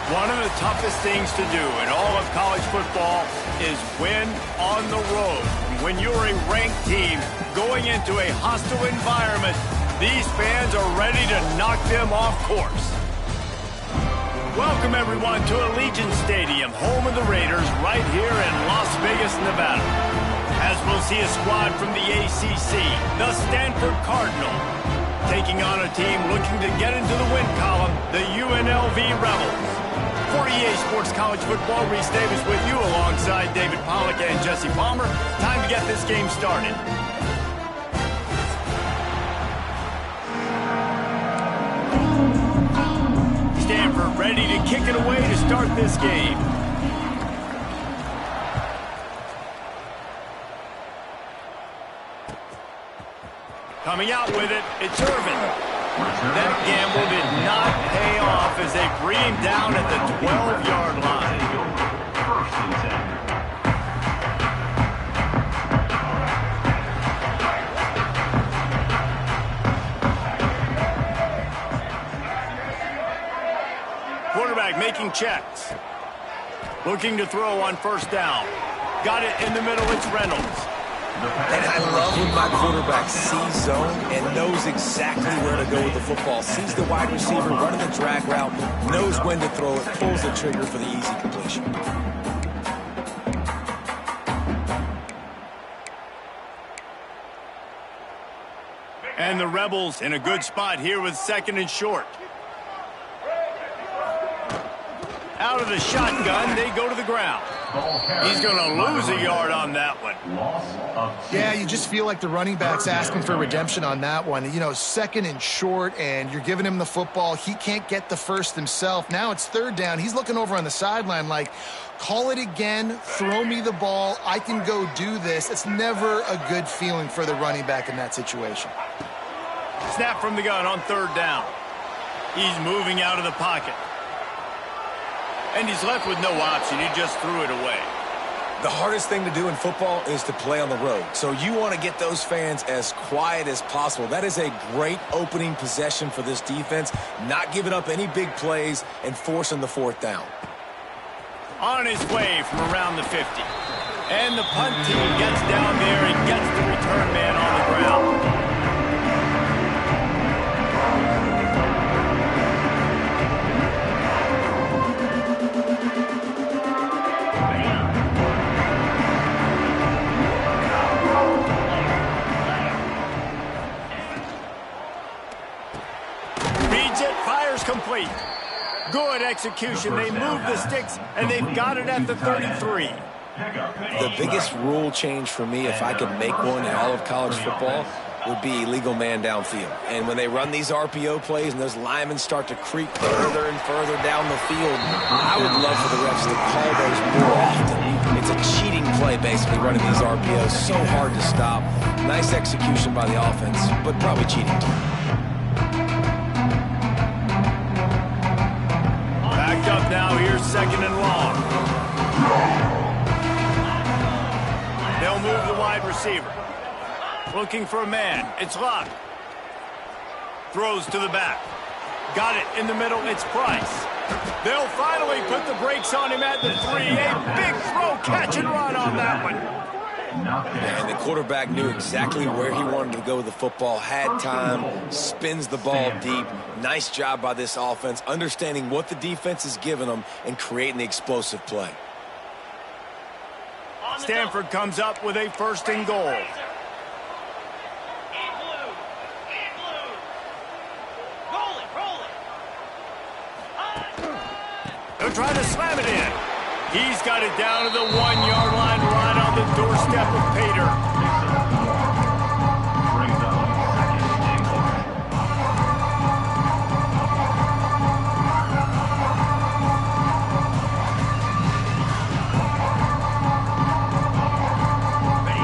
One of the toughest things to do in all of college football is win on the road. When you're a ranked team going into a hostile environment, these fans are ready to knock them off course. Welcome, everyone, to Allegiant Stadium, home of the Raiders, right here in Las Vegas, Nevada. As we'll see a squad from the ACC, the Stanford Cardinal, taking on a team looking to get into the win column, the UNLV Rebels. For EA Sports College Football, Reese Davis with you alongside David Pollack and Jesse Palmer. Time to get this game started. Stanford ready to kick it away to start this game. Coming out with it, it's Irvin. That gamble did not pay off as they bring him down at the 12-yard line. Quarterback making checks. Looking to throw on first down. Got it in the middle, it's Reynolds. And I love when my quarterback sees zone and knows exactly where to go with the football. Sees the wide receiver running the drag route, knows when to throw it, pulls the trigger for the easy completion. And the Rebels in a good spot here with second and short. Out of the shotgun, they go to the ground. He's going to lose a yard on that one. Yeah, you just feel like the running back's asking for redemption on that one. You know, second and short, and you're giving him the football. He can't get the first himself. Now it's third down. He's looking over on the sideline like, call it again, throw me the ball, I can go do this. It's never a good feeling for the running back in that situation. Snap from the gun on third down. He's moving out of the pocket. And he's left with no option. He just threw it away. The hardest thing to do in football is to play on the road. So you want to get those fans as quiet as possible. That is a great opening possession for this defense. Not giving up any big plays and forcing the fourth down. On his way from around the 50. And the punt team gets down there and gets the return man on the ground. Complete. Good execution. They move the sticks, and they've got it at the 33. The biggest rule change for me, if I could make one in all of college football, would be illegal man downfield. And when they run these RPO plays and those linemen start to creep further and further down the field, I would love for the refs to call those more often. It's a cheating play, basically, running these RPOs. So hard to stop. Nice execution by the offense, but probably cheating too. Up now, here's second and long. They'll move the wide receiver. Looking for a man. It's Locke. Throws to the back. Got it in the middle. It's Price. They'll finally put the brakes on him at the 3. A big throw, catch and run on that one. And the quarterback knew exactly where he wanted to go with the football, had time, spins the ball deep. Nice job by this offense, understanding what the defense is giving them and creating the explosive play. Stanford comes up with a first and goal. They'll try to slam it in. He's got it down to the 1-yard line, right on the doorstep of Pater.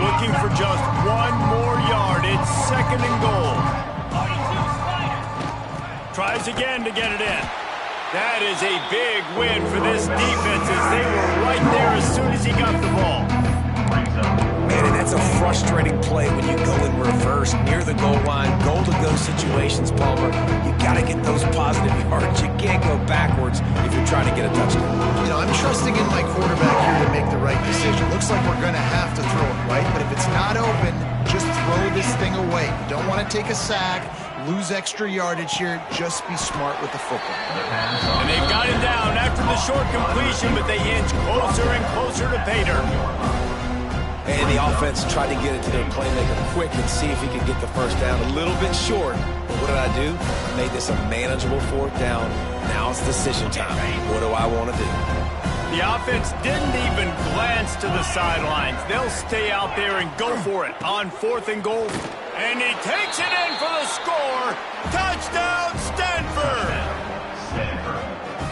Looking for just one more yard. It's second and goal. Tries again to get it in. That is a big win for this defense as they were right there as soon as he got the ball. Man, and that's a frustrating play when you go in reverse near the goal line, goal-to-go situations, Palmer. You got to get those positive yards. You can't go backwards if you're trying to get a touchdown. You know, I'm trusting in my quarterback here to make the right decision. Looks like we're going to have to throw it, right? But if it's not open, just throw this thing away. You don't want to take a sack, lose extra yardage here. Just be smart with the football. And they've got it down after the short completion, but they inch closer and closer to pay dirt. And the offense tried to get it to their playmaker quick and see if he could get the first down. A little bit short. But what did I do? I made this a manageable fourth down. Now it's decision time. What do I want to do? The offense didn't even glance to the sidelines. They'll stay out there and go for it on 4th and goal. And he takes it in for the score. Touchdown, Stanford!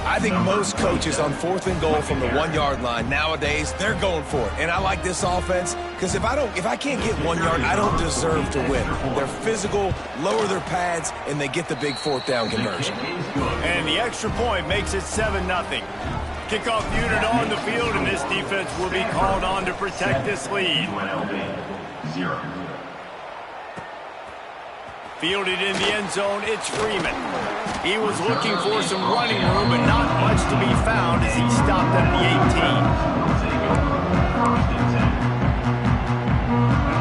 I think most coaches on 4th and goal from the 1-yard line nowadays, they're going for it. And I like this offense because if I can't get 1 yard, I don't deserve to win. They're physical, lower their pads, and they get the big 4th down conversion. And the extra point makes it 7-0. Kickoff unit on the field, and this defense will be called on to protect this lead. UNLV 0. Fielded in the end zone, it's Freeman. He was looking for some running room, but not much to be found as he stopped at the 18.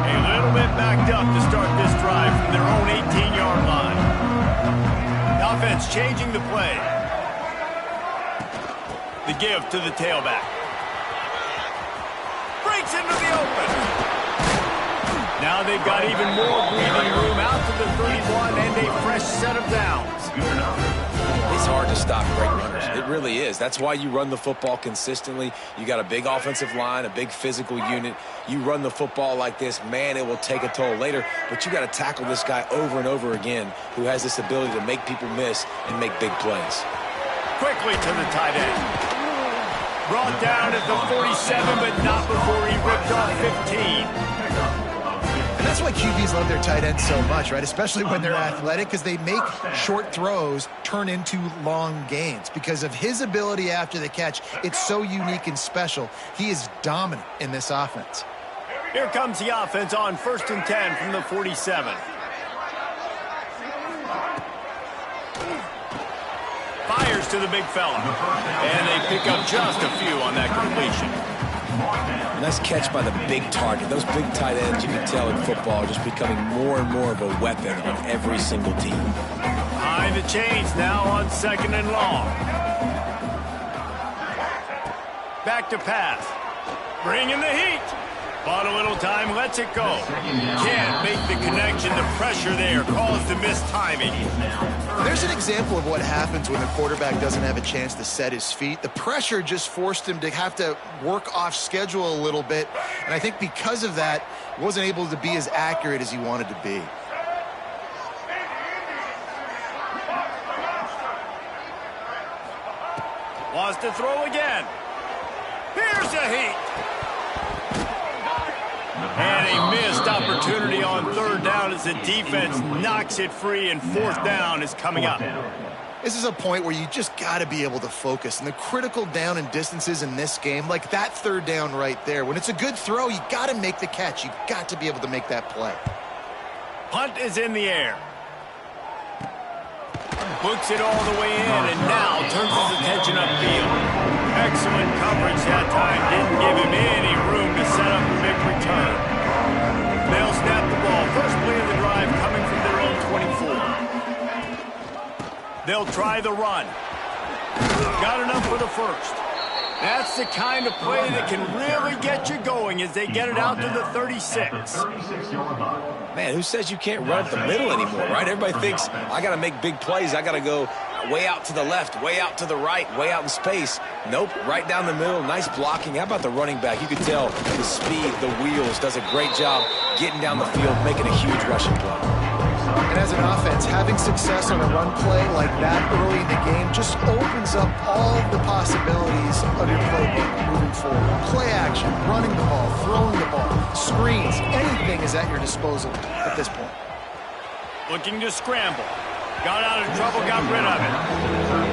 A little bit backed up to start this drive from their own 18-yard line. The offense changing the play. The give to the tailback. Breaks into the open. Now they've got even more breathing room out to the 31 and a fresh set of downs. It's hard to stop great runners. It really is. That's why you run the football consistently. You got a big offensive line, a big physical unit. You run the football like this, man, it will take a toll later. But you got to tackle this guy over and over again who has this ability to make people miss and make big plays. Quickly to the tight end. Brought down at the 47, but not before he ripped off 15. And that's why QBs love their tight ends so much, right? Especially when they're athletic, because they make short throws turn into long gains. Because of his ability after the catch, it's so unique and special. He is dominant in this offense. Here comes the offense on 1st and 10 from the 47. Fires to the big fella. And they pick up just a few on that completion. Nice catch by the big target. Those big tight ends, you can tell in football, are just becoming more and more of a weapon on every single team. Behind the chains now on 2nd and long. Back to pass. Bringing the heat. Bought a little time, lets it go. Can't make the connection. The pressure there caused the missed timing. There's an example of what happens when the quarterback doesn't have a chance to set his feet. The pressure just forced him to have to work off schedule a little bit. And I think because of that, he wasn't able to be as accurate as he wanted to be. Wants to throw again. Here's a heat. And a missed opportunity on 3rd down as the defense knocks it free, and 4th down is coming up. This is a point where you just got to be able to focus. And the critical down and distances in this game, like that 3rd down right there, when it's a good throw, you got to make the catch. You got to be able to make that play. Punt is in the air. Books it all the way in, and now turns his attention upfield. Excellent coverage that time. Didn't give him any room to set up a big return. They'll snap the ball. First play of the drive coming from their own 24. They'll try the run. Got enough for the first. That's the kind of play that can really get you going as they get it out to the 36. Man, who says you can't run up the middle anymore, right? Everybody thinks, I got to make big plays. I got to go way out to the left, way out to the right, way out in space. Nope, right down the middle. Nice blocking. How about the running back? You could tell the speed, the wheels, does a great job getting down the field, making a huge rushing play. And as an offense, having success on a run play like that early in the game just opens up all the possibilities of your playbook moving forward. Play action, running the ball, throwing the ball, screens, anything is at your disposal at this point. Looking to scramble. Got out of trouble, got rid of it.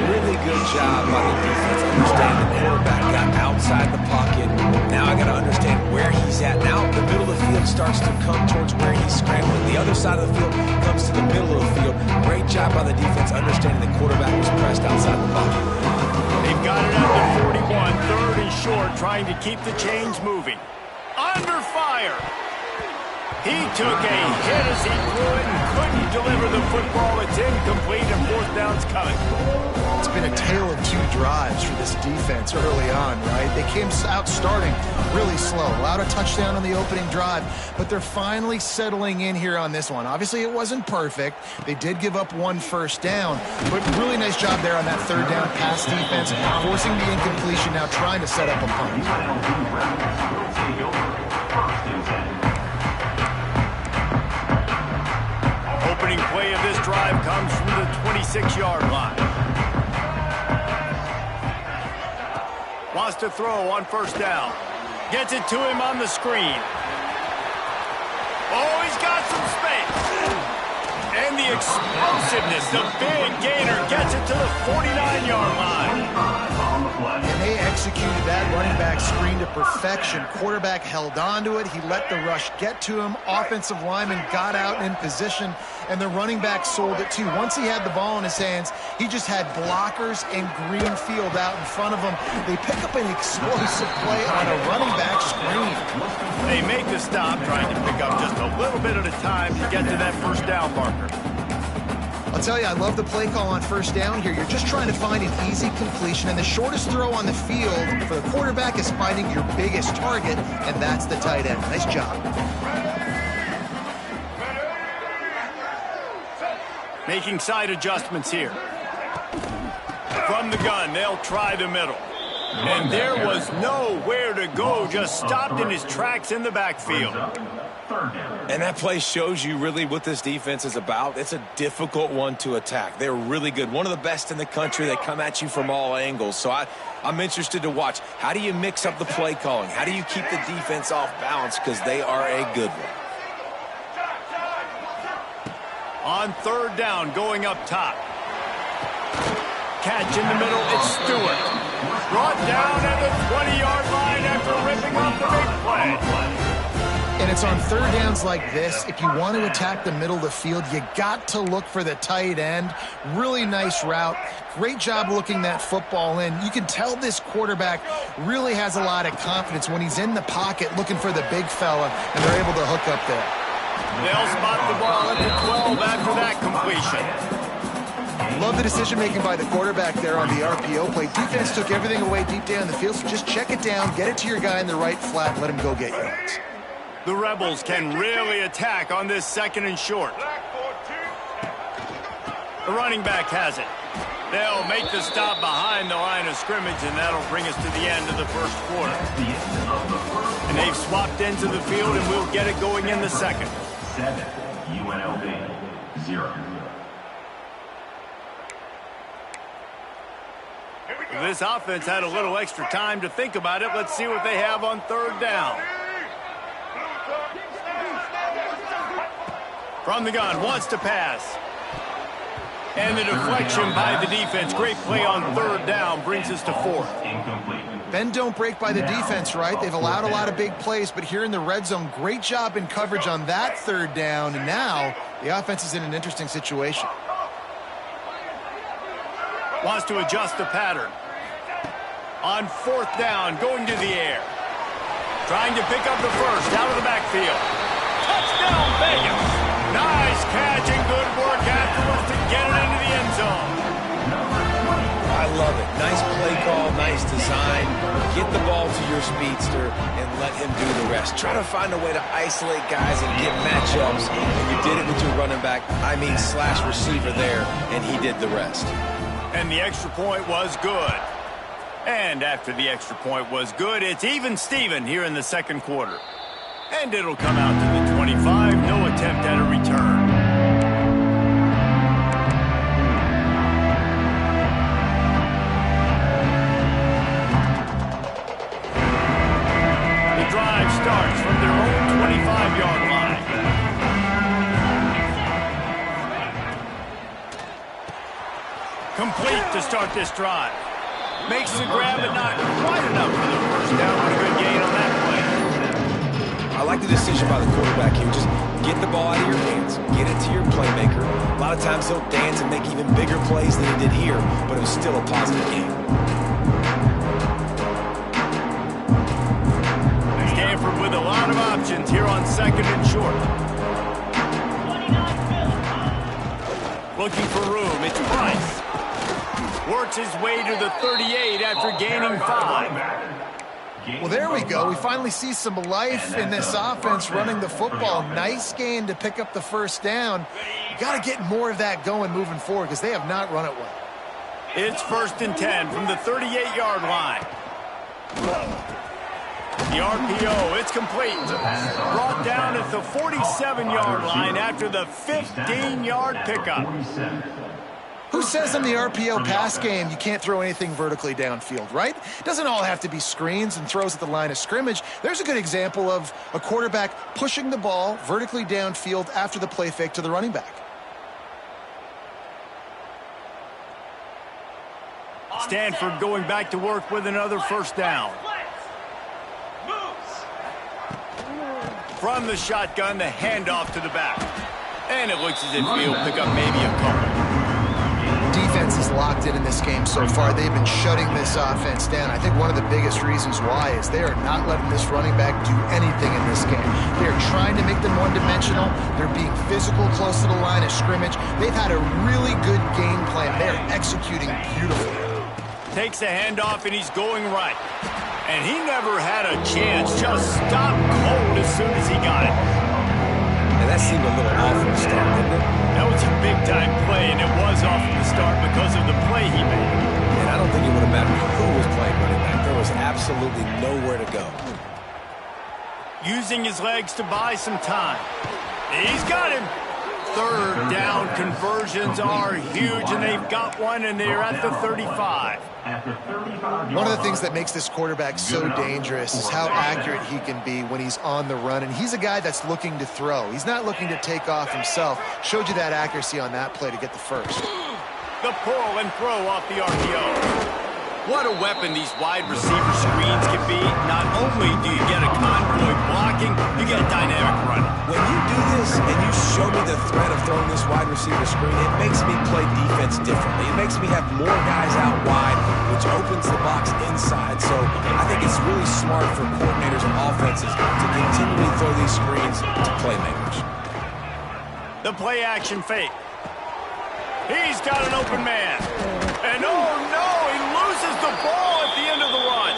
Really good job by the defense. Understand the quarterback got outside the pocket. Now I got to understand where he's at. Now the middle of the field starts to come towards where he's scrambling. The other side of the field comes to the middle of the field. Great job by the defense understanding the quarterback was pressed outside the pocket. They've got it up to 41, third and short, trying to keep the chains moving. Under fire. He took a hit as he threw it and couldn't deliver the football. It's incomplete and fourth down's coming. It's been a tale of two drives for this defense early on, right? They came out starting really slow, allowed a touchdown on the opening drive, but they're finally settling in here on this one. Obviously, it wasn't perfect. They did give up one first down, but really nice job there on that third down pass defense, forcing the incompletion, now trying to set up a punt. Opening play of this drive comes from the 26-yard line. Wants to throw on first down. Gets it to him on the screen. Oh, he's got some space. And the explosiveness, the big gainer gets it to the 49-yard line. And they executed that running back screen to perfection. Quarterback held on to it. He let the rush get to him. Offensive lineman got out in position, and the running back sold it too. Once he had the ball in his hands, he just had blockers and green field out in front of him. They pick up an explosive play on a running back screen. They make the stop, trying to pick up just a little bit at a time to get to that first down marker. I'll tell you, I love the play call on first down here. You're just trying to find an easy completion, and the shortest throw on the field for the quarterback is finding your biggest target, and that's the tight end. Nice job. Making side adjustments here. From the gun, they'll try the middle. And there was nowhere to go, just stopped in his tracks in the backfield. And that play shows you really what this defense is about. It's a difficult one to attack. They're really good. One of the best in the country. They come at you from all angles. So I'm interested to watch. How do you mix up the play calling? How do you keep the defense off balance? Because they are a good one. On third down, going up top. Catch in the middle, it's Stewart. Brought down at the 20-yard line after ripping off the big play. And it's on third downs like this, if you want to attack the middle of the field, you got to look for the tight end. Really nice route. Great job looking that football in. You can tell this quarterback really has a lot of confidence when he's in the pocket looking for the big fella, and they're able to hook up there. They'll spot the ball at the 12 after that completion. Love the decision-making by the quarterback there on the RPO play. Defense took everything away deep down the field, so just check it down, get it to your guy in the right flat, and let him go get yards. The Rebels can really attack on this second and short. The running back has it. They'll make the stop behind the line of scrimmage, and that'll bring us to the end of the first quarter. And they've swapped into the field, and we'll get it going in the second. 7, UNLV, 0. This offense had a little extra time to think about it. Let's see what they have on third down. From the gun, wants to pass. And the deflection by the defense. Great play on third down brings us to fourth. Bend don't break by the defense, right? They've allowed a lot of big plays, but here in the red zone, great job in coverage on that third down. And now the offense is in an interesting situation. Wants to adjust the pattern. On fourth down, going to the air. Trying to pick up the first out of the backfield. Touchdown, Vegas. Nice catch and good work afterwards to get it into the end zone. I love it. Nice play call, nice design. Get the ball to your speedster and let him do the rest. Try to find a way to isolate guys and get matchups. And you did it with your running back, slash receiver there, and he did the rest. And the extra point was good. And after the extra point was good, it's even Steven here in the second quarter. And it'll come out to the 25. No attempt at a return. The drive starts from their own 25-yard line. Complete to start this drive. Makes the grab, but not quite enough for the first down. What a good gain on that play. I like the decision by the quarterback here. Just get the ball out of your hands. Get it to your playmaker. A lot of times he'll dance and make even bigger plays than he did here, but it was still a positive game. lot of options here on second and short. Looking for room. It's Price. Works his way to the 38 after gaining 5. Well, there we go. We finally see some life in this offense running the football. Nice gain to pick up the first down. You got to get more of that going moving forward because they have not run it well. It's 1st and 10 from the 38-yard line. The RPO, it's complete. Brought down at the 47-yard line after the 15-yard pickup. Who says in the RPO pass game you can't throw anything vertically downfield, right? Doesn't all have to be screens and throws at the line of scrimmage. There's a good example of a quarterback pushing the ball vertically downfield after the play fake to the running back. Stanford going back to work with another first down. From the shotgun, the handoff to the back. And it looks as if he'll pick up maybe a couple. Defense is locked in this game so far. They've been shutting this offense down. I think one of the biggest reasons why is they are not letting this running back do anything in this game. They're trying to make them one-dimensional. They're being physical close to the line of scrimmage. They've had a really good game plan. They're executing beautifully. Takes the handoff and he's going right. And he never had a chance. Just stopped cold as soon as he got it. And that seemed a little off from the start, didn't it? That was a big-time play, and it was off from the start because of the play he made. And I don't think it would have mattered who was playing running back. There was absolutely nowhere to go. Using his legs to buy some time. He's got him. 3rd down conversions are huge, and they've got one, and they're at the 35. One of the things that makes this quarterback so dangerous is how accurate he can be when he's on the run. And he's a guy that's looking to throw. He's not looking to take off himself. Showed you that accuracy on that play to get the first. The pull and throw off the RPO. What a weapon these wide receiver screens can be. Not only do you get a convoy blocking, you get dynamic running. When you do this and you show me the threat of throwing this wide receiver screen, it makes me play defense differently. It makes me have more guys out wide, which opens the box inside. So I think it's really smart for coordinators and offenses to continually throw these screens to playmakers. The play action fake. He's got an open man. And oh no, he loses the ball at the end of the run.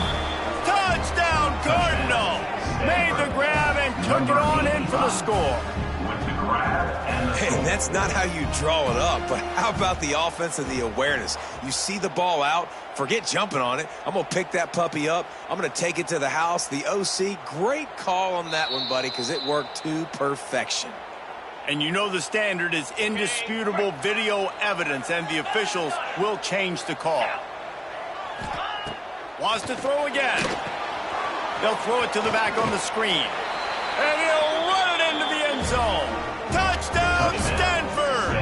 Touchdown, Cardinals. Made the grab and took it on in for the score. And that's not how you draw it up, but how about the offense and the awareness? You see the ball out, forget jumping on it. I'm going to pick that puppy up. I'm going to take it to the house. The OC, great call on that one, buddy, because it worked to perfection. And you know the standard is indisputable video evidence, and the officials will change the call. Wants to throw again. They'll throw it to the back on the screen. And he'll run it into the end zone. Touchdown, Stanford!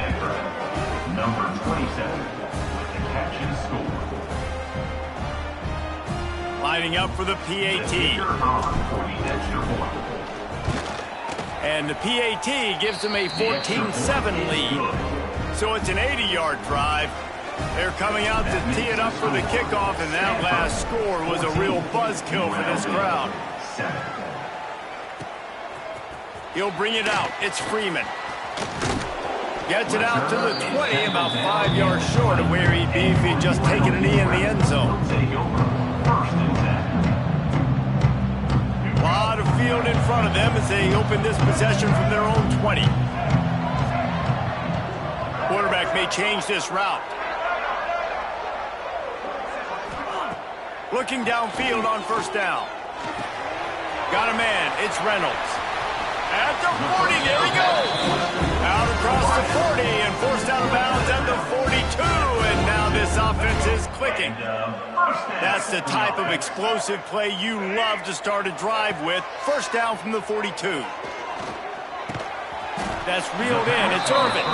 Number 27 with the catch and score. Lining up for the PAT. And the PAT gives them a 14-7 lead. So it's an 80-yard drive. They're coming out to tee it up for the kickoff, and that last score was a real buzzkill for this crowd. He'll bring it out. It's Freeman. Gets it out to the 20, about 5 yards short of where he'd be if he'd just taken a knee in the end zone. A lot of field in front of them as they open this possession from their own 20. Quarterback may change this route. Looking downfield on first down. Got a man. It's Reynolds. At the 40, there he goes. Out across the 40 and forced out of bounds at the 42. And now this offense is clicking. That's the type of explosive play you love to start a drive with. First down from the 42. That's reeled in. It's Irvin.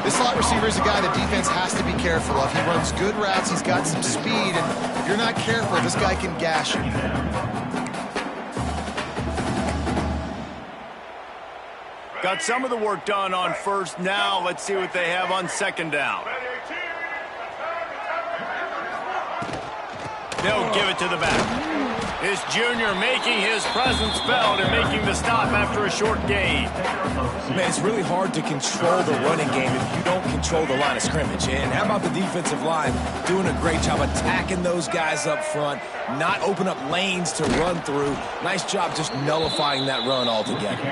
This slot receiver is a guy the defense has to be careful of. He runs good routes. He's got some speed. And if you're not careful, this guy can gash you. Got some of the work done on first. Now let's see what they have on second down. They'll give it to the back. This junior making his presence felt and making the stop after a short gain. Man, it's really hard to control the running game if you don't control the line of scrimmage. And how about the defensive line doing a great job attacking those guys up front, not open up lanes to run through. Nice job just nullifying that run altogether.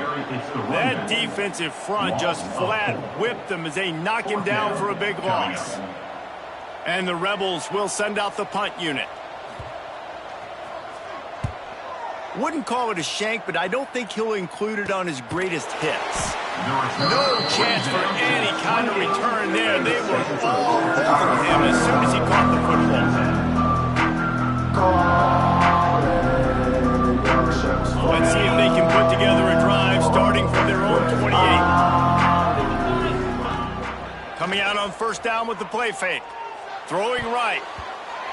That defensive front just flat whipped them as they knock him down for a big loss. And the Rebels will send out the punt unit. Wouldn't call it a shank, but I don't think he'll include it on his greatest hits. No chance for any kind of return there. They were all over him as soon as he caught the football. Let's see if they can put together a drive starting from their own 28. Coming out on first down with the play fake. Throwing right.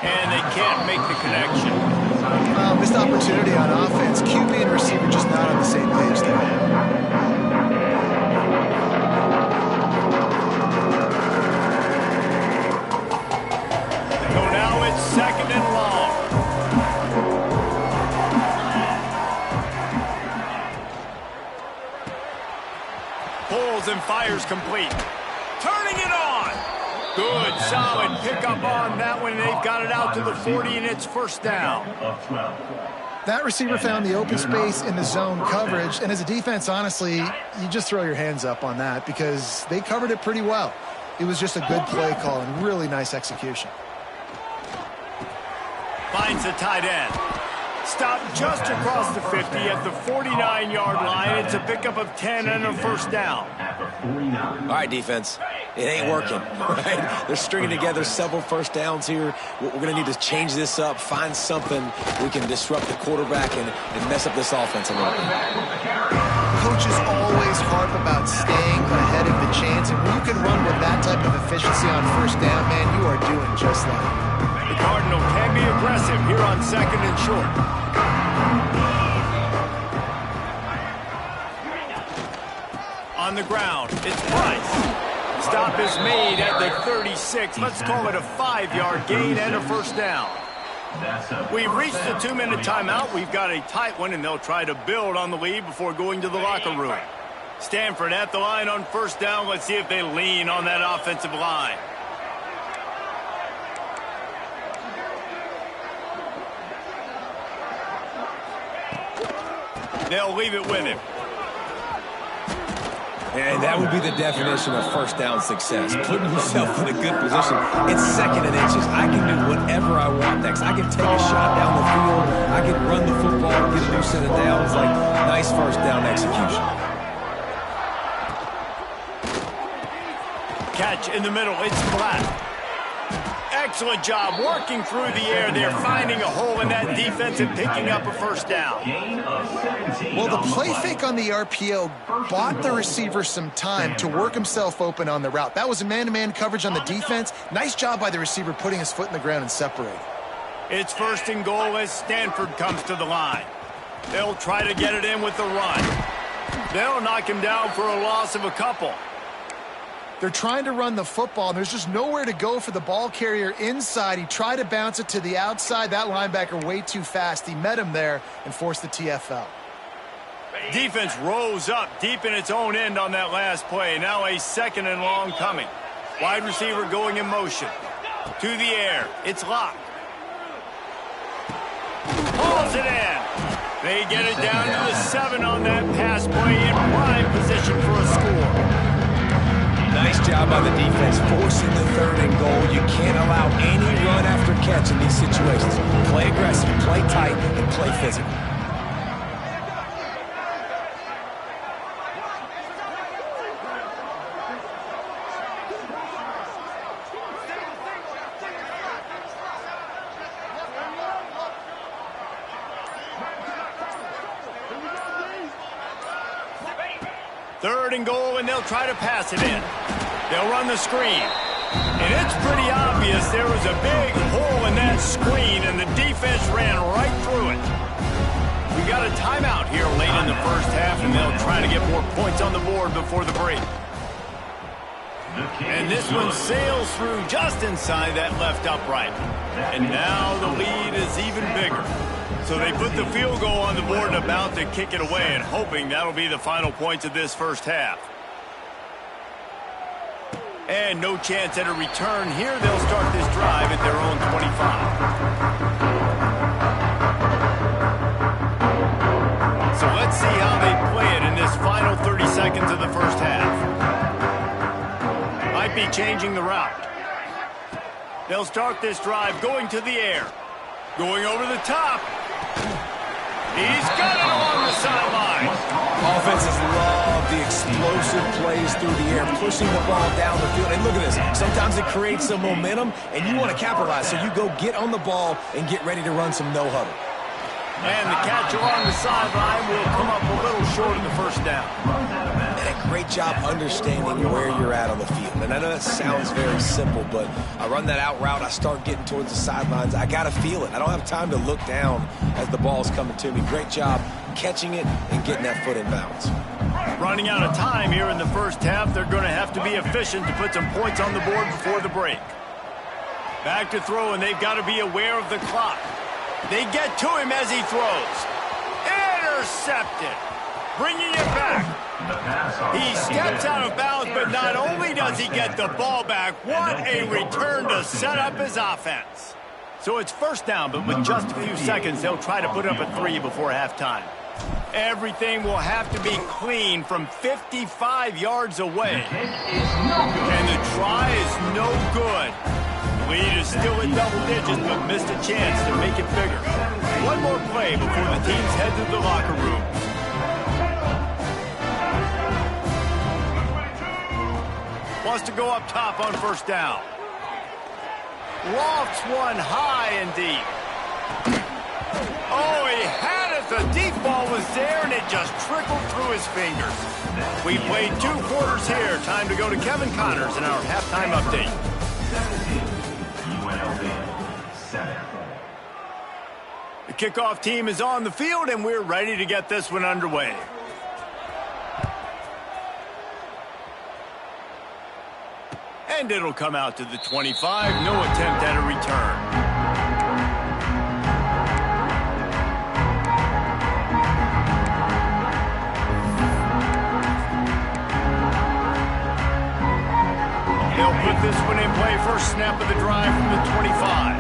And they can't make the connection. Missed opportunity on offense. QB and receiver just not on the same page there. So now it's second and long. Pulls and fires complete. Turning it on. Good, solid pickup on that one. They've got it out to the 40, and it's first down. That receiver found the open space in the zone coverage, and as a defense, honestly, you just throw your hands up on that because they covered it pretty well. It was just a good play call and really nice execution. Finds the tight end. Stopped just across the 50 at the 49-yard line. It's a pickup of 10 and a first down. All right, defense. It ain't working, right? They're stringing together several first downs here. We're going to need to change this up, find something we can disrupt the quarterback and mess up this offense a little bit. Coaches always harp about staying ahead of the chains, and when you can run with that type of efficiency on first down, man, you are doing just that. The Cardinal can be aggressive here on second and short. On the ground, it's Price. Stop is made at the 36. Let's call it a 5-yard gain and a first down. We've reached the 2-minute timeout. We've got a tight one, and they'll try to build on the lead before going to the locker room. Stanford at the line on first down. Let's see if they lean on that offensive line. They'll leave it with him. And that would be the definition of first down success. Putting yourself in a good position. It's second and inches. I can do whatever I want next. I can take a shot down the field. I can run the football and get a new set of downs. Like, nice first down execution. Catch in the middle. It's flat. Excellent job working through the air there, finding a hole in that defense and picking up a first down. Well, the play fake on the RPO bought the receiver some time to work himself open on the route. That was a man-to-man coverage on the defense. Nice job by the receiver putting his foot in the ground and separating. It's first and goal as Stanford comes to the line. They'll try to get it in with the run. They'll knock him down for a loss of a couple. They're trying to run the football, and there's just nowhere to go for the ball carrier inside. He tried to bounce it to the outside. That linebacker way too fast. He met him there and forced the TFL. Defense rose up deep in its own end on that last play. Now a second and long coming. Wide receiver going in motion. To the air. It's locked. Pulls it in. They get it down to the 7 on that pass play in prime position for a score. Nice job by the defense forcing the third and goal. You can't allow any run after catch in these situations. Play aggressive, play tight, and play physical. Third and goal, and they'll try to pass it in. They'll run the screen. And it's pretty obvious there was a big hole in that screen, and the defense ran right through it. We got a timeout here late in the first half, and they'll try to get more points on the board before the break. And this one sails through just inside that left upright. And now the lead is even bigger. So they put the field goal on the board and about to kick it away, and hoping that'll be the final points of this first half. And no chance at a return here. They'll start this drive at their own 25. So let's see how they play it in this final 30 seconds of the first half. Might be changing the route. They'll start this drive going to the air. Going over the top. He's got it along the sideline. Offenses love the explosive plays through the air, pushing the ball down the field. And look at this. Sometimes it creates some momentum, and you want to capitalize. So you go get on the ball and get ready to run some no-huddle. And the catch along the sideline will come up a little short of the first down. And a great job understanding where you're at on the field. And I know that sounds very simple, but I run that out route, I start getting towards the sidelines. I got to feel it. I don't have time to look down as the ball's coming to me. Great job catching it and getting that foot in bounds. Running out of time here in the first half. They're going to have to be efficient to put some points on the board before the break. Back to throw, and they've got to be aware of the clock. They get to him as he throws. Intercepted. Bringing it back. He steps out of bounds, but not only does he get the ball back, what a return to set up his offense. So it's first down, but with just a few seconds, they'll try to put up a 3 before halftime. Everything will have to be clean from 55 yards away. And the try is no good. Lead is still in double digits, but missed a chance to make it bigger. One more play before the teams head to the locker room. Wants to go up top on first down. Lofts one high and deep. Oh, he had it. The deep ball was there, and it just trickled through his fingers. We played 2 quarters here. Time to go to Kevin Connors in our halftime update. UNLV 7. The kickoff team is on the field, and we're ready to get this one underway. And it'll come out to the 25. No attempt at a return. They'll put this one in play. First snap of the drive from the 25.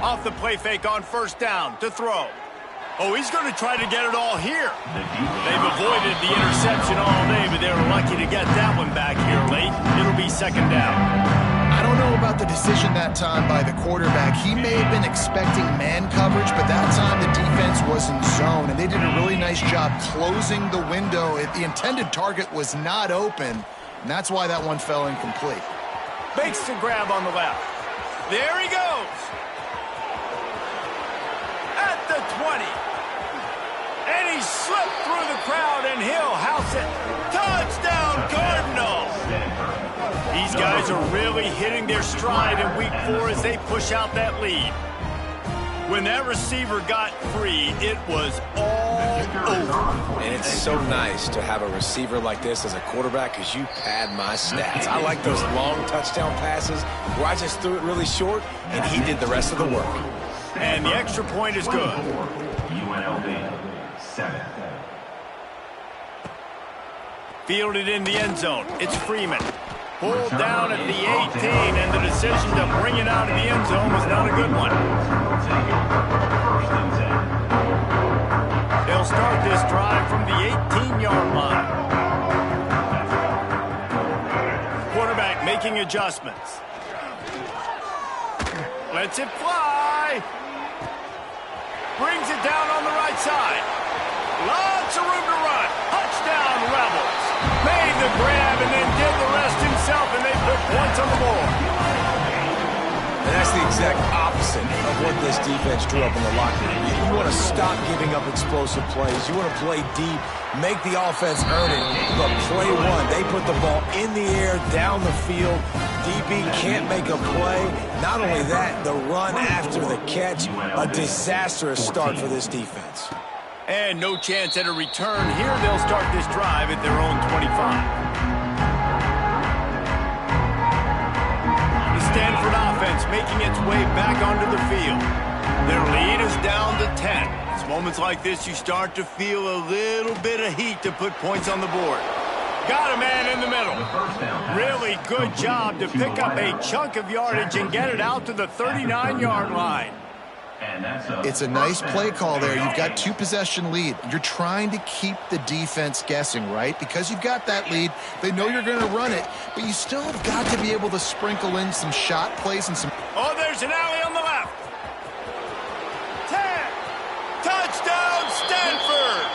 Off the play fake on first down to throw. Oh, he's going to try to get it all here. They've avoided the interception all day, but they were lucky to get that one back here late. It'll be second down. I don't know about the decision that time by the quarterback. He may have been expecting man coverage, but that time the defense was in zone, and they did a really nice job closing the window. The intended target was not open, and that's why that one fell incomplete. Makes the grab on the left. There he goes. At the 20. And he slipped through the crowd, and he'll house it. Touchdown, Cardinals! These guys are really hitting their stride in week 4 as they push out that lead. When that receiver got free, it was all over. And it's so nice to have a receiver like this as a quarterback because you pad my stats. I like those long touchdown passes where I just threw it really short, and he did the rest of the work. And the extra point is good. UNLV 7. Fielded in the end zone. It's Freeman. Pulled down at the 18, and the decision to bring it out of the end zone was not a good one. They'll start this drive from the 18-yard line. Quarterback making adjustments. Lets it fly. Brings it down on the right side. Lots of room to run. Touchdown, Rebels. Made the grab and then did the rest himself, and they put points on the board. And that's the exact opposite of what this defense drew up in the locker room. You want to stop giving up explosive plays. You want to play deep, make the offense earn it. But play one, they put the ball in the air, down the field. DB can't make a play. Not only that, the run after the catch, a disastrous start for this defense. And no chance at a return here. They'll start this drive at their own 25. The Stanford offense making its way back onto the field. Their lead is down to 10. It's moments like this you start to feel a little bit of heat to put points on the board. Got a man in the middle. Really good job to pick up a chunk of yardage and get it out to the 39-yard line. It's a nice play call there. You've got 2-possession lead. You're trying to keep the defense guessing, right? Because you've got that lead, they know you're going to run it, but you still have got to be able to sprinkle in some shot plays and some... Oh, there's an alley on the left. 10. Touchdown, Stanford.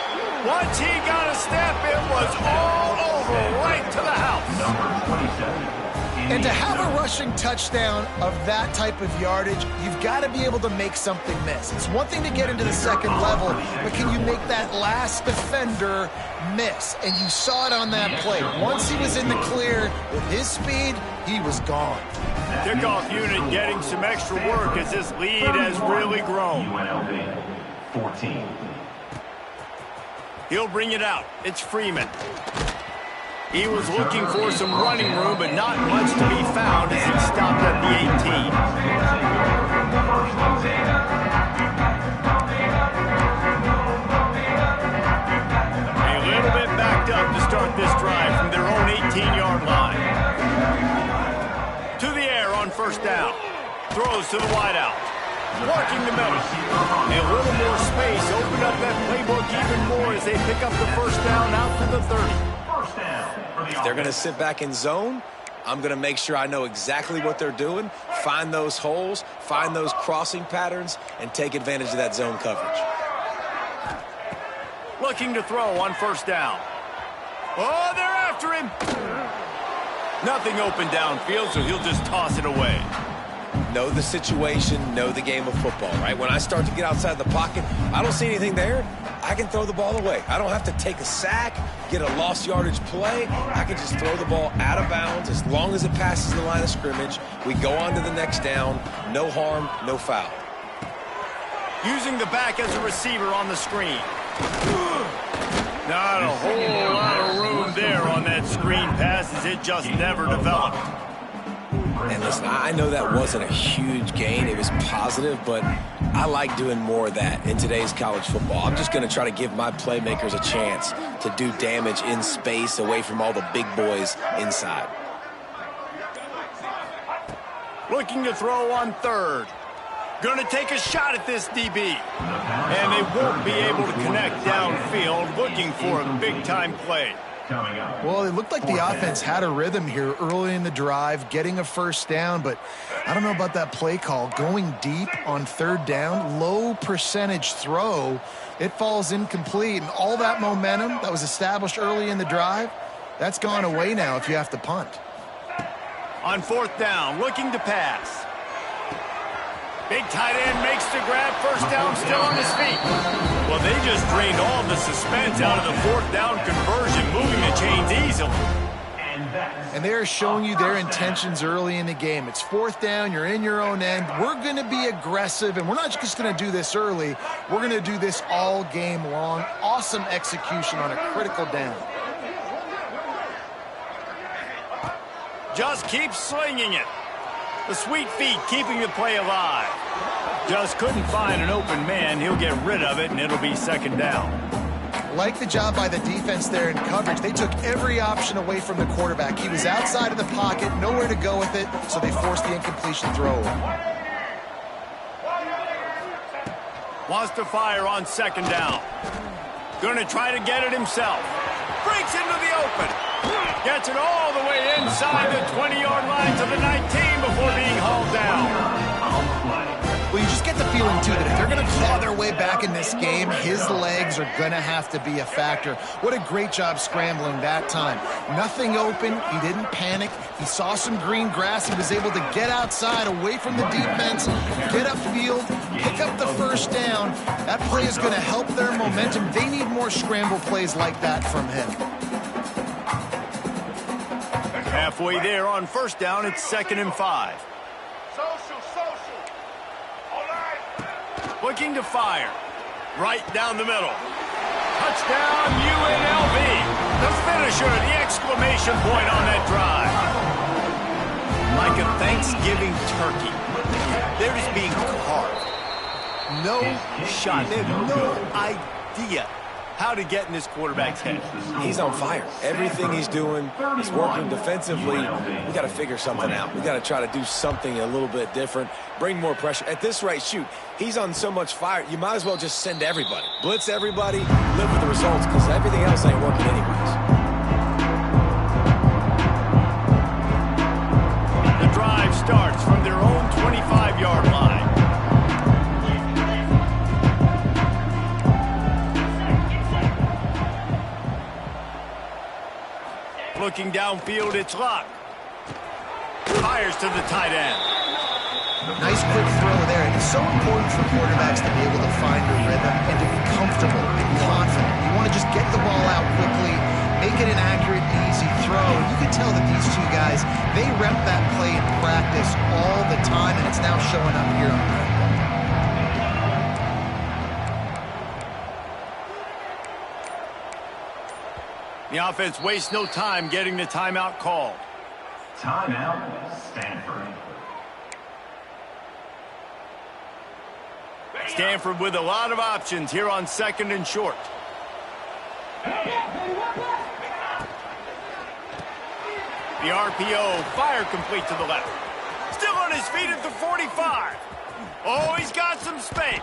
Once he got a step, it was all over right to the house. Number 27. And to have a rushing touchdown of that type of yardage, you've got to be able to make something miss. It's one thing to get into the second level, but can you make that last defender miss? And you saw it on that play. Once he was in the clear with his speed, he was gone. Kickoff unit getting some extra work as this lead has really grown. UNLV 14. He'll bring it out. It's Freeman. He was looking for some running room, but not much to be found as he stopped at the 18. A little bit backed up to start this drive from their own 18-yard line. To the air on first down. Throws to the wideout. Working the middle. A little more space. Open up that playbook even more as they pick up the first down out to the 30. If they're going to sit back in zone, I'm going to make sure I know exactly what they're doing, find those holes, find those crossing patterns, and take advantage of that zone coverage. Looking to throw on first down. Oh, they're after him. Nothing open downfield, so he'll just toss it away. Know the situation, know the game of football, right? When I start to get outside the pocket, I don't see anything there, I can throw the ball away. I don't have to take a sack, get a lost yardage play. I can just throw the ball out of bounds as long as it passes the line of scrimmage. We go on to the next down. No harm, no foul. Using the back as a receiver on the screen. Not a whole lot of room there on that screen pass as it just never developed. And listen, I know that wasn't a huge gain. It was positive, but I like doing more of that in today's college football. I'm just going to try to give my playmakers a chance to do damage in space away from all the big boys inside. Looking to throw on third. Going to take a shot at this DB. And they won't be able to connect downfield, looking for a big-time play. Well, it looked like the offense had a rhythm here early in the drive, getting a first down, but I don't know about that play call. Going deep on third down, low percentage throw, it falls incomplete, and all that momentum that was established early in the drive, that's gone away now if you have to punt. On fourth down, looking to pass. Big tight end makes the grab, first down, still on his feet. Well, they just drained all the suspense out of the fourth down conversion, moving the chains easily. And they're showing you their intentions early in the game. It's fourth down, you're in your own end. We're going to be aggressive, and we're not just going to do this early. We're going to do this all game long. Awesome execution on a critical down. Just keep slinging it. The sweet feet keeping the play alive. Just couldn't find an open man. He'll get rid of it, and it'll be second down. Like the job by the defense there in coverage. They took every option away from the quarterback. He was outside of the pocket, nowhere to go with it, so they forced the incompletion throw. Wants to fire on second down. Going to try to get it himself. Breaks into the open. Gets it all the way inside the 20-yard line to the 19 before being hauled down. Well, you just get the feeling, too, that if they're going to claw their way back in this game, his legs are going to have to be a factor. What a great job scrambling that time. Nothing open. He didn't panic. He saw some green grass. He was able to get outside, away from the defense, get upfield, pick up the first down. That play is going to help their momentum. They need more scramble plays like that from him. Halfway there on first down, it's 2nd and 5. Looking to fire. Right down the middle. Touchdown, UNLV. The finisher, the exclamation point on that drive. Like a Thanksgiving turkey. They're just being carved. No shot. They have no idea how to get in this quarterback's head. He's on fire. Everything he's doing is working defensively. We got to figure something out. We got to try to do something a little bit different, bring more pressure. At this rate, shoot, he's on so much fire, you might as well just send everybody. Blitz everybody, live with the results, because everything else ain't working anyways. The drive starts from their own 25-yard line. Looking downfield, it's Luck. Fires to the tight end. Nice quick throw there. And it's so important for quarterbacks to be able to find their rhythm and to be comfortable and confident. You want to just get the ball out quickly, make it an accurate and easy throw. And you can tell that these two guys, they rep that play in practice all the time, and it's now showing up here on the The offense wastes no time getting the timeout called. Timeout, Stanford. Stanford with a lot of options here on 2nd and short. The RPO, fire complete to the left. Still on his feet at the 45. Oh, he's got some space.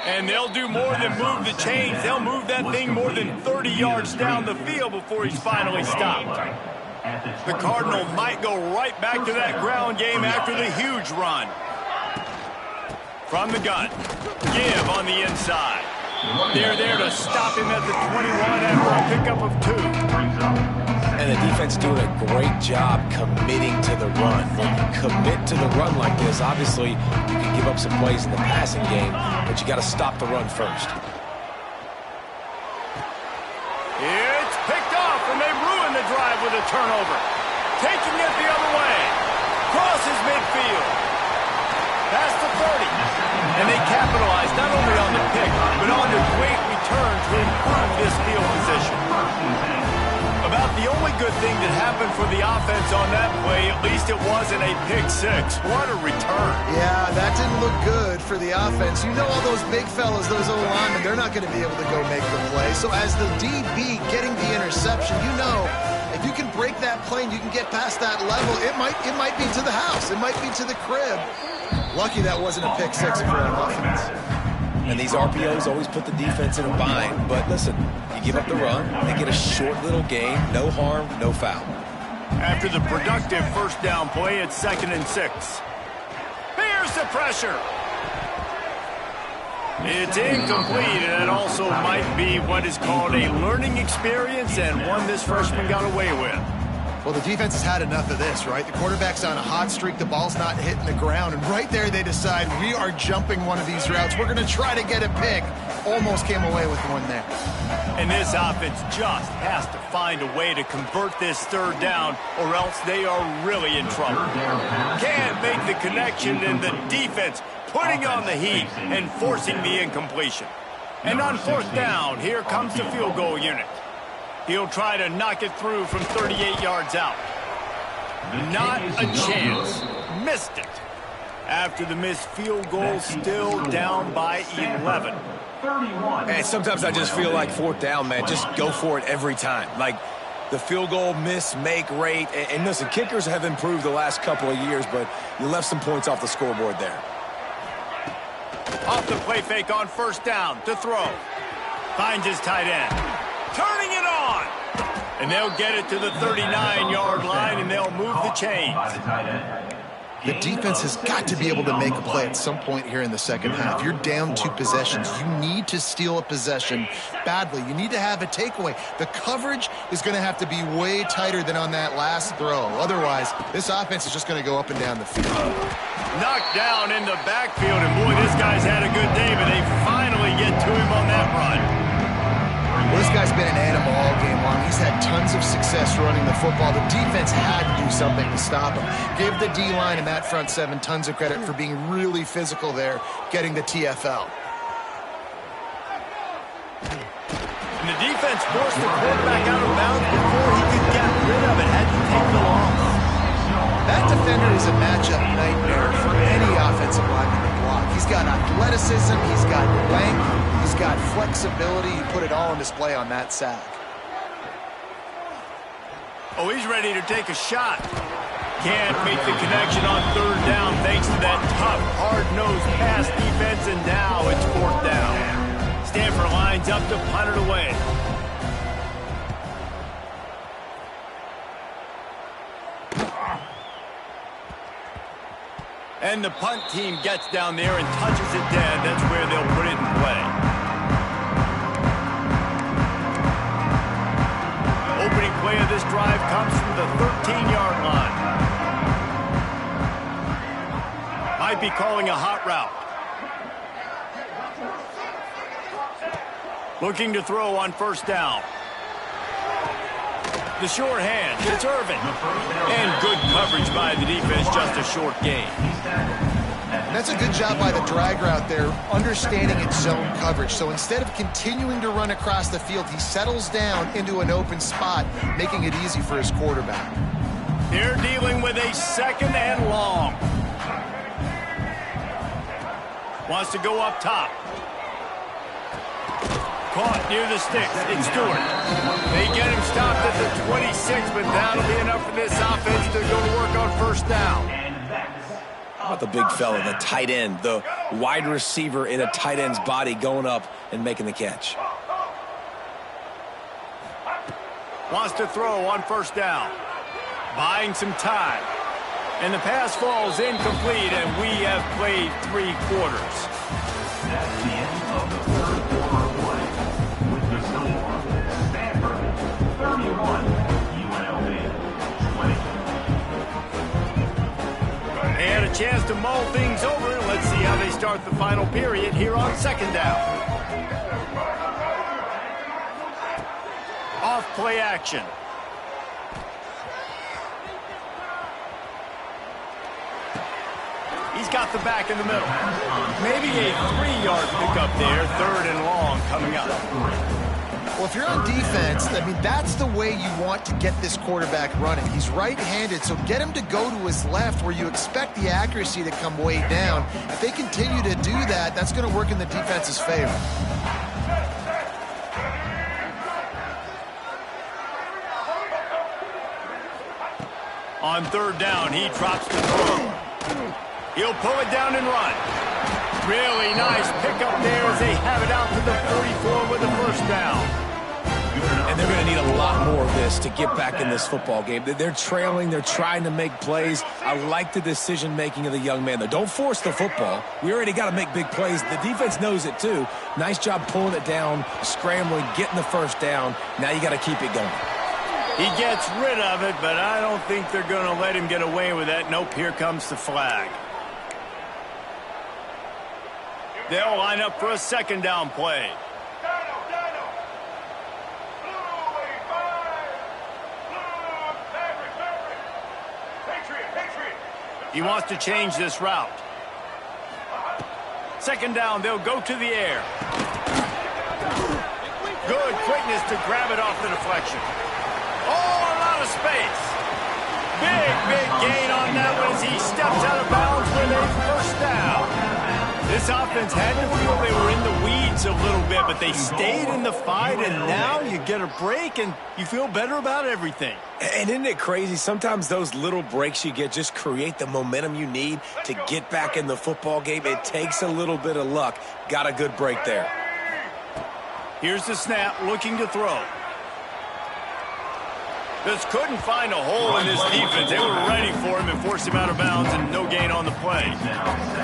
And they'll do more than move the chains. They'll move that thing more than 30 yards down the field before he's finally stopped. The Cardinal might go right back to that ground game after the huge run. From the gun, give on the inside. They're there to stop him at the 21 after a pickup of 2. And the defense doing a great job committing to the run. When you commit to the run like this, obviously you can give up some plays in the passing game, but you got to stop the run first. It's picked off, and they ruin the drive with a turnover. Taking it the other way. Crosses midfield. Past the 30. And they capitalize not only on the pick, but on the great return to improve this field position. About the only good thing that happened for the offense on that play, at least it wasn't a pick six. What a return. Yeah, that didn't look good for the offense. You know all those big fellas, those O-linemen, they're not going to be able to go make the play. So as the DB getting the interception, you know, if you can break that play and you can get past that level, it might be to the house. It might be to the crib. Lucky that wasn't a pick six for an offense. And these RPOs always put the defense in a bind. But listen, you give up the run, they get a short little gain, no harm, no foul. After the productive first down play, it's 2nd and 6. Here's the pressure. It's incomplete, and it also might be what is called a learning experience and one this freshman got away with. Well, the defense has had enough of this, right? The quarterback's on a hot streak. The ball's not hitting the ground. And right there, they decide, we are jumping one of these routes. We're going to try to get a pick. Almost came away with one there. And this offense just has to find a way to convert this 3rd down, or else they are really in trouble. Can't make the connection, and the defense putting on the heat and forcing the incompletion. And on 4th down, here comes the field goal unit. He'll try to knock it through from 38 yards out. Not a chance. Missed it. After the missed field goal, still down by 11. And sometimes I just feel like 4th down, man, just go for it every time. Like the field goal miss-make rate. And listen, kickers have improved the last couple of years, but you left some points off the scoreboard there. Off the play fake on 1st down to throw. Finds his tight end. Turning it on. And they'll get it to the 39-yard line, and they'll move the chains. The defense has got to be able to make a play at some point here in the second half. You're down 2 possessions. You need to steal a possession badly. You need to have a takeaway. The coverage is going to have to be way tighter than on that last throw. Otherwise, this offense is just going to go up and down the field. Knocked down in the backfield, and boy, this guy's had a good day, but they finally get to him on that run. Well, this guy's been an animal all game long. He's had tons of success running the football. The defense had to do something to stop him. Give the D-line and that front 7 tons of credit for being really physical there, getting the TFL. And the defense forced the quarterback out of bounds before he could get rid of it. Had to take the loss. That defender is a matchup nightmare for any offensive lineman to block. He's got athleticism, he's got length, he's got flexibility. He put it all on display on that sack. Oh, he's ready to take a shot. Can't make the connection on third down thanks to that tough, hard-nosed pass defense, and now it's fourth down. Stanford lines up to punt it away. And the punt team gets down there and touches it dead. That's where they'll put it in play. Opening play of this drive comes from the 13-yard line. Might be calling a hot route. Looking to throw on first down. The short hand, it's Irvin. And good coverage by the defense, just a short gain. That's a good job by the drag route there, understanding its zone coverage. So instead of continuing to run across the field, he settles down into an open spot, making it easy for his quarterback. They're dealing with a second and long. Wants to go up top. Caught near the sticks. It's Stewart. They get him stopped at the 26, but that'll be enough for this offense to go to work on first down. How about the big fella, the tight end, the wide receiver in a tight end's body going up and making the catch? Wants to throw on first down. Buying some time. And the pass falls incomplete, and we have played 3 quarters. That's the end of the third quarter of play. With the score, Stanford 31, UNLV 20. They had a chance to mull things over. Let's see how they start the final period here on second down. Off play action. He's got the back in the middle. Maybe a 3-yard pickup there. Third and long coming up. Well, if you're on defense, I mean, that's the way you want to get this quarterback running. He's right-handed, so get him to go to his left where you expect the accuracy to come way down. If they continue to do that, that's going to work in the defense's favor. On third down, he drops the throw. He'll pull it down and run. Really nice pickup there as they have it out to the 44 with the first down. And they're going to need a lot more of this to get back in this football game. They're trailing. They're trying to make plays. I like the decision-making of the young man, though. Don't force the football. We already got to make big plays. The defense knows it, too. Nice job pulling it down, scrambling, getting the first down. Now you got to keep it going. He gets rid of it, but I don't think they're going to let him get away with that. Nope, here comes the flag. They'll line up for a second down play. He wants to change this route. Second down, they'll go to the air. Good quickness to grab it off the deflection. Oh, a lot of space. Big gain on that one as he steps out of bounds with a first down. This offense had to feel they were in the weeds a little bit, but they stayed in the fight, and now you get a break, and you feel better about everything. And isn't it crazy? Sometimes those little breaks you get just create the momentum you need to get back in the football game. It takes a little bit of luck. Got a good break there. Here's the snap, looking to throw. Just couldn't find a hole in this defense. They were ready for him and forced him out of bounds, and no gain on the play.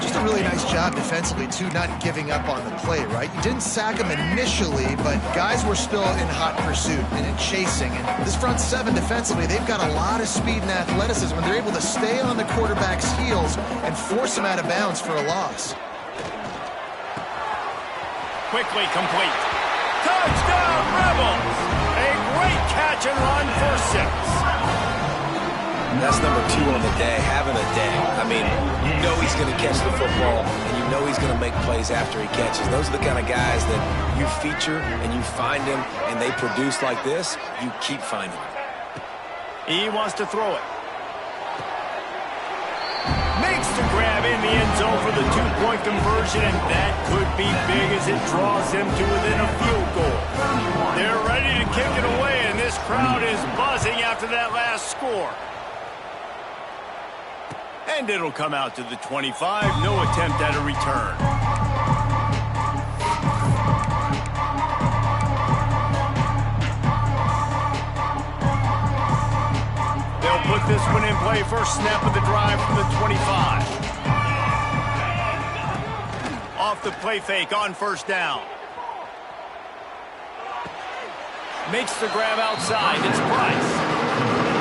Just a really nice job defensively, too, not giving up on the play, right? You didn't sack him initially, but guys were still in hot pursuit and in chasing. And this front seven defensively, they've got a lot of speed and athleticism, and they're able to stay on the quarterback's heels and force him out of bounds for a loss. Quickly complete. Touchdown, Rebels! A great catch and run for 6. That's number 2 on the day, having a day. I mean, you know he's going to catch the football, and you know he's going to make plays after he catches. Those are the kind of guys that you feature and you find them, and they produce like this, you keep finding them. He wants to throw it. Makes the grab in the end zone for the 2-point conversion, and that could be big as it draws him to within a field goal. They're ready to kick it away, and this crowd is buzzing after that last score. And it'll come out to the 25. No attempt at a return. They'll put this one in play. First snap of the drive from the 25. Off the play fake on first down. Makes the grab outside. It's Price.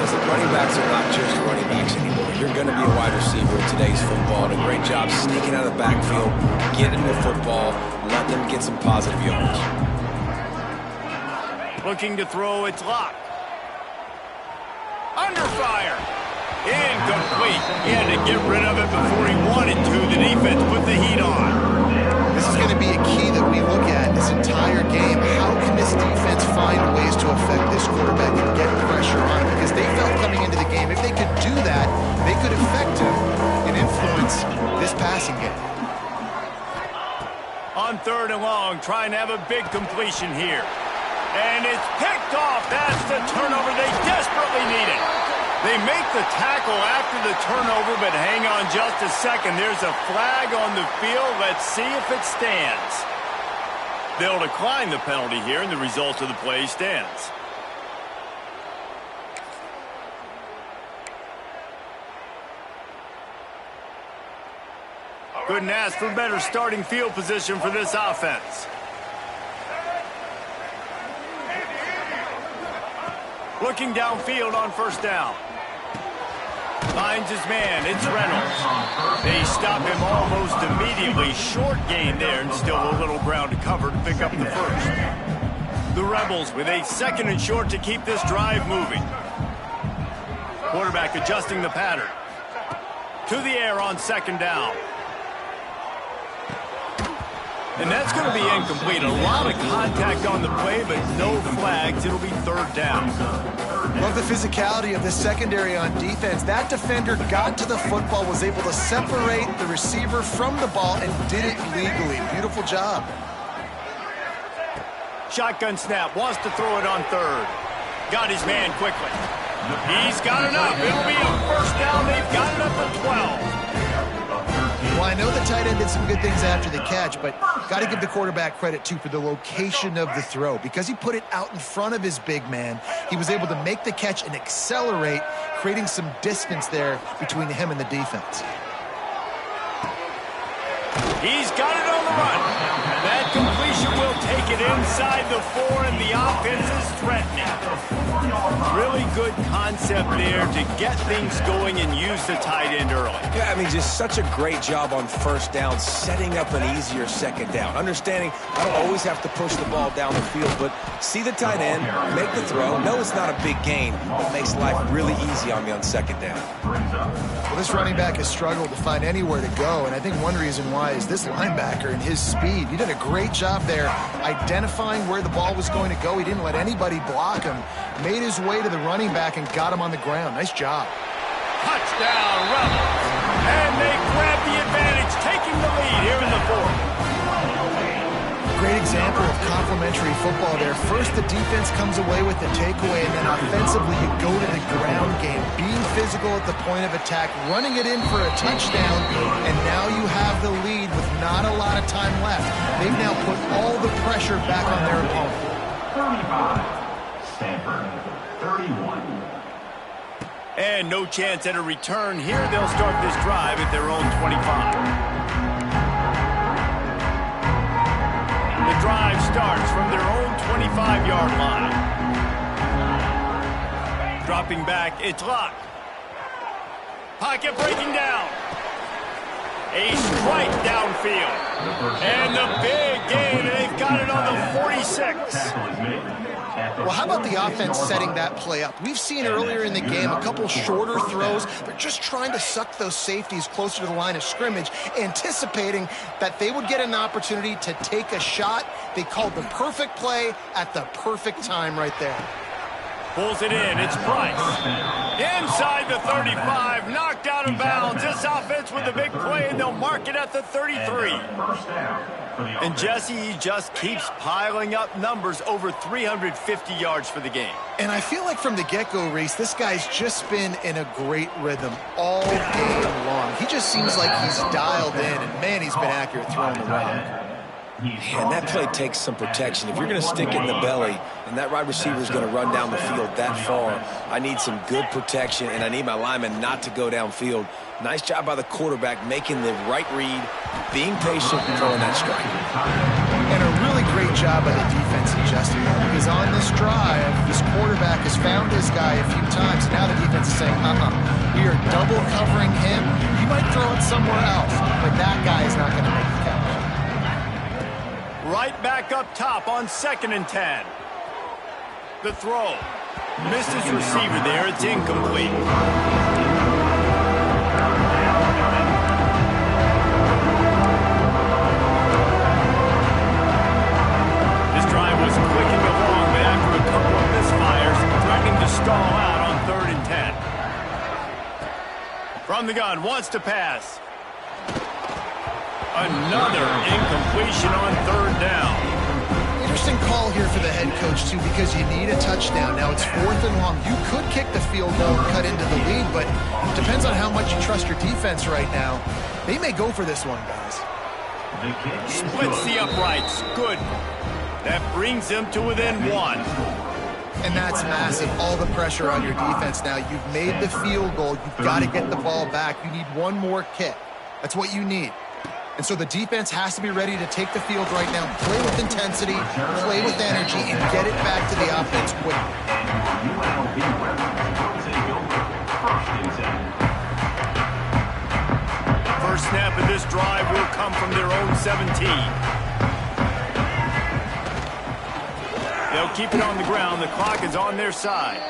Listen, running backs are not just running backs anymore. You're going to be a wide receiver in today's football, and a great job sneaking out of the backfield, getting the football, letting them get some positive yards. Looking to throw, it's locked. Under fire. Incomplete. He had to get rid of it before he wanted to. The defense put the heat on. This is going to be a key that we look at this entire game. How can this defense find ways to affect this quarterback and get pressure on him? Because they felt coming into the game, if they could do that, they could affect him and influence this passing game. On 3rd and long, trying to have a big completion here. And it's picked off. That's the turnover they desperately needed. They make the tackle after the turnover, but hang on just a second. There's a flag on the field. Let's see if it stands. They'll decline the penalty here, and the result of the play stands. Couldn't ask for better starting field position for this offense. Looking downfield on first down. Finds his man. It's Reynolds. They stop him almost immediately. Short gain there, and still a little ground to cover to pick up the first. The Rebels with a 2nd and short to keep this drive moving. Quarterback adjusting the pattern. To the air on 2nd down. And that's going to be incomplete. A lot of contact on the play, but no flags. It'll be 3rd down. Love the physicality of the secondary on defense. That defender got to the football, was able to separate the receiver from the ball, and did it legally. Beautiful job. Shotgun snap. Wants to throw it on 3rd. Got his man quickly. He's got enough. It'll be a first down. They've got it up to 12. Well, I know the tight end did some good things after the catch, but got to give the quarterback credit, too, for the location of the throw. Because he put it out in front of his big man, he was able to make the catch and accelerate, creating some distance there between him and the defense. He's got it on the run. That completion will take it inside the 4, and the offense is threatening. Really good concept there to get things going and use the tight end early. Yeah, I mean, just such a great job on first down, setting up an easier 2nd down. Understanding I don't always have to push the ball down the field, but see the tight end, make the throw. No, it's not a big gain, but makes life really easy on me on 2nd down. Well, this running back has struggled to find anywhere to go, and I think one reason why is this linebacker and his speed. He did a great job there identifying where the ball was going to go. He didn't let anybody block him. Made his way to the running back and got him on the ground. Nice job. Touchdown, Rebels. And they grab the advantage, taking the lead here in the 4th. Great example of complementary football there. First, the defense comes away with the takeaway, and then offensively, you go to the ground game, being physical at the point of attack, running it in for a touchdown, and now you have the lead with not a lot of time left. They've now put all the pressure back on their opponent. 35. Stanford, 31. And no chance at a return here. They'll start this drive at their own 25. The drive starts from their own 25-yard line. Dropping back, it's locked. Pocket breaking down. A strike downfield. And the big gain. They've got it on the 46. Well, how about the offense setting that play up? We've seen earlier in the game a couple shorter throws. They're just trying to suck those safeties closer to the line of scrimmage, anticipating that they would get an opportunity to take a shot. They called the perfect play at the perfect time right there. Pulls it in. It's Price. Inside the 35. Knocked out of bounds. This offense with a big play, and they'll mark it at the 33. And Jesse, he just keeps piling up numbers, over 350 yards for the game. And I feel like from the get-go, Reese, this guy's just been in a great rhythm all game long. He just seems like he's dialed in, and man, he's been accurate throwing the rock. And that play takes some protection. If you're going to stick it in the belly and that wide receiver is going to run down the field that far, I need some good protection, and I need my lineman not to go downfield. Nice job by the quarterback making the right read, being patient, and throwing that strike. And a really great job by the defense adjusting that, because on this drive, this quarterback has found this guy a few times. Now the defense is saying, we are double covering him. He might throw it somewhere else, but that guy is not going to make the catch. Right back up top on 2nd and 10. The throw. Missed his receiver there. It's incomplete. This drive was clicking along, but after a couple of misfires, threatening to stall out on 3rd and 10. From the gun, wants to pass. Another incompletion on 3rd down. Interesting call here for the head coach, too, because you need a touchdown. Now it's 4th and long. You could kick the field goal and cut into the lead, but it depends on how much you trust your defense right now. They may go for this one, guys. Splits the uprights. Good. That brings them to within 1. And that's massive. All the pressure on your defense now. You've made the field goal. You've got to get the ball back. You need one more kick. That's what you need. And so the defense has to be ready to take the field right now, play with intensity, play with energy, and get it back to the offense quickly. First snap of this drive will come from their own 17. They'll keep it on the ground. The clock is on their side.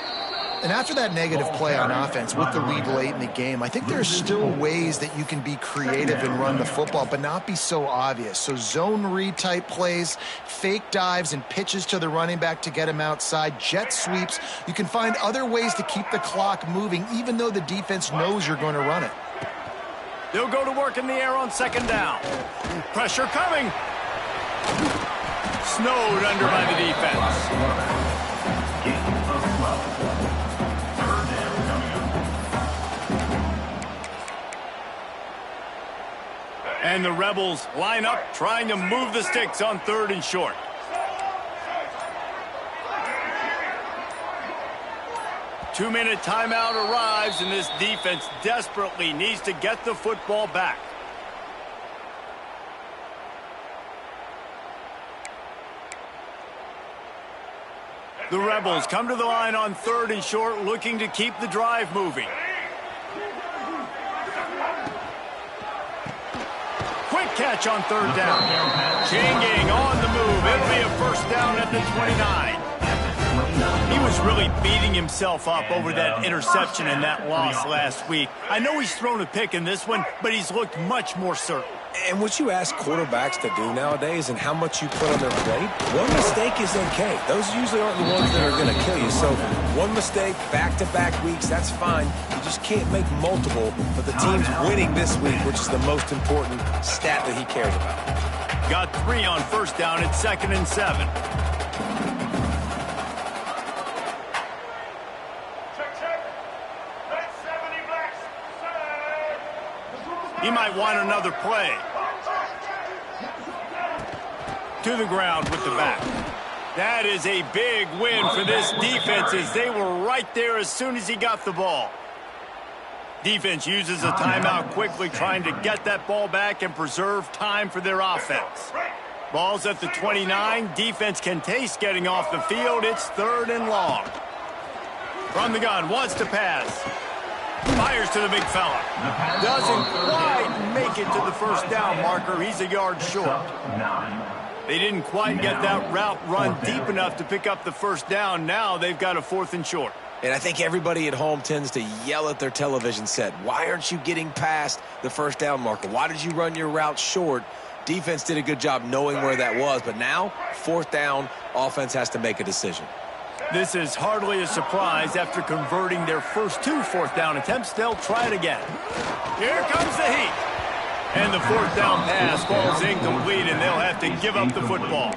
And after that negative play on offense with the lead late in the game, I think there's still ways that you can be creative and run the football, but not be so obvious. So zone read type plays, fake dives and pitches to the running back to get him outside, jet sweeps. You can find other ways to keep the clock moving, even though the defense knows you're going to run it. They'll go to work in the air on 2nd down. Pressure coming. Snowed under by the defense. And the Rebels line up, trying to move the sticks on 3rd and short. Two-minute timeout arrives, and this defense desperately needs to get the football back. The Rebels come to the line on 3rd and short, looking to keep the drive moving. Quick catch on 3rd down. Changing on the move. It'll be a first down at the 29. He was really beating himself up over that interception and that loss last week. I know he's thrown a pick in this one, but he's looked much more certain. And what you ask quarterbacks to do nowadays and how much you put on their plate, one mistake is okay. Those usually aren't the ones that are going to kill you. So one mistake, back-to-back weeks, that's fine. You just can't make multiple, but the team's winning this week, which is the most important stat that he cares about. Got 3 on first down at 2nd and 7. He might want another play. To the ground with the back. That is a big win for this defense, as they were right there as soon as he got the ball. Defense uses a timeout quickly, trying to get that ball back and preserve time for their offense. Ball's at the 29. Defense can taste getting off the field. It's 3rd and long. From the gun, wants to pass. fires to the big fella. Doesn't quite make it to the first down marker. He's a yard short. They didn't quite get that route run deep enough to pick up the first down. Now they've got a 4th and short. And I think everybody at home tends to yell at their television set. Why aren't you getting past the first down marker? Why did you run your route short? Defense did a good job knowing where that was. But now, 4th down, offense has to make a decision. This is hardly a surprise. After converting their first 2 4th down attempts, they'll try it again. Here comes the heat. And the 4th down pass falls incomplete, and they'll have to give up the football.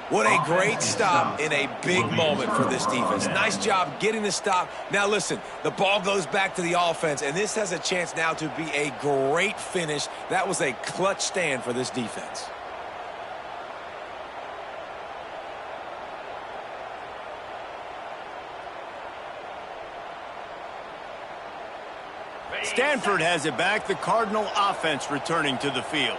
What a great stop in a big moment for this defense. Nice job getting the stop. Now listen, the ball goes back to the offense, and this has a chance now to be a great finish. That was a clutch stand for this defense. Stanford has it back. The Cardinal offense returning to the field.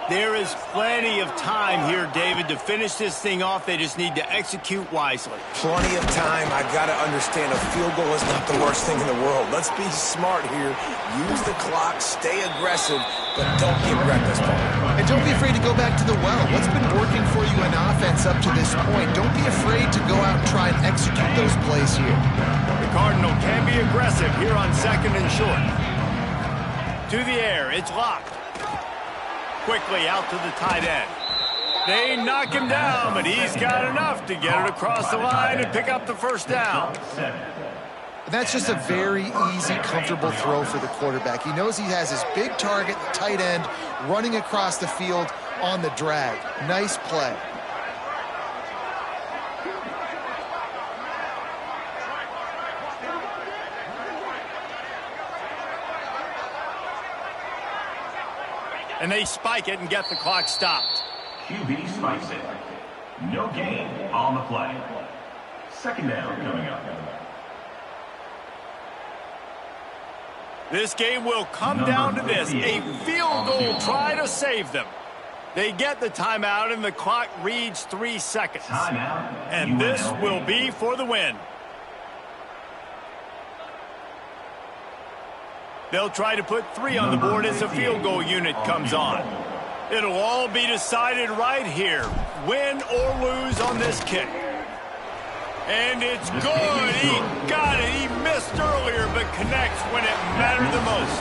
There is plenty of time here, David, to finish this thing off. They just need to execute wisely. Plenty of time. I've got to understand a field goal is not the worst thing in the world. Let's be smart here. Use the clock, stay aggressive, but don't get reckless, Paul. And don't be afraid to go back to the well. What's been working for you in offense up to this point? Don't be afraid to go out and try and execute those plays here. The Cardinal can be aggressive here on 2nd and short. To the air, it's locked. Quickly out to the tight end. They knock him down, but he's got enough to get it across the line and pick up the first down. And that's just a very easy, comfortable throw for the quarterback. He knows he has his big target, the tight end, running across the field on the drag. Nice play. And they spike it and get the clock stopped. QB spikes it. No gain on the play. 2nd down coming up. This game will come down to this. A field goal try to save them. They get the timeout and the clock reads 3 seconds. And this will be for the win. They'll try to put 3 on the board as the field goal unit comes on. It'll all be decided right here, win or lose on this kick. And it's good. He got it. He missed earlier, but connects when it mattered the most.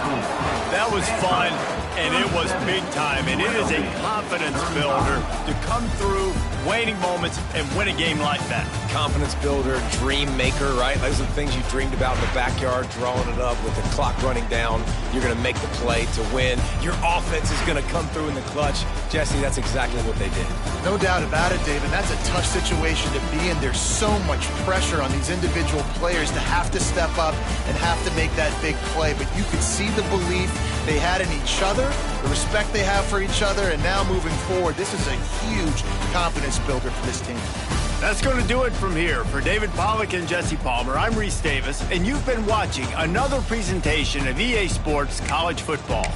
That was fun, and it was big time. And it is a confidence builder to come through waning moments and win a game like that. Confidence builder, dream maker, right? Those are the things you dreamed about in the backyard, drawing it up with the clock running down. You're going to make the play to win. Your offense is going to come through in the clutch. Jesse, that's exactly what they did. No doubt about it, David. That's a tough situation to be in. There's so much pressure on these individual players to have to step up and have to make that big play. But you could see the belief they had in each other, the respect they have for each other, and now moving forward, this is a huge confidence builder for this team. That's going to do it from here. For David Pollack and Jesse Palmer, I'm Reese Davis, and you've been watching another presentation of EA Sports College Football.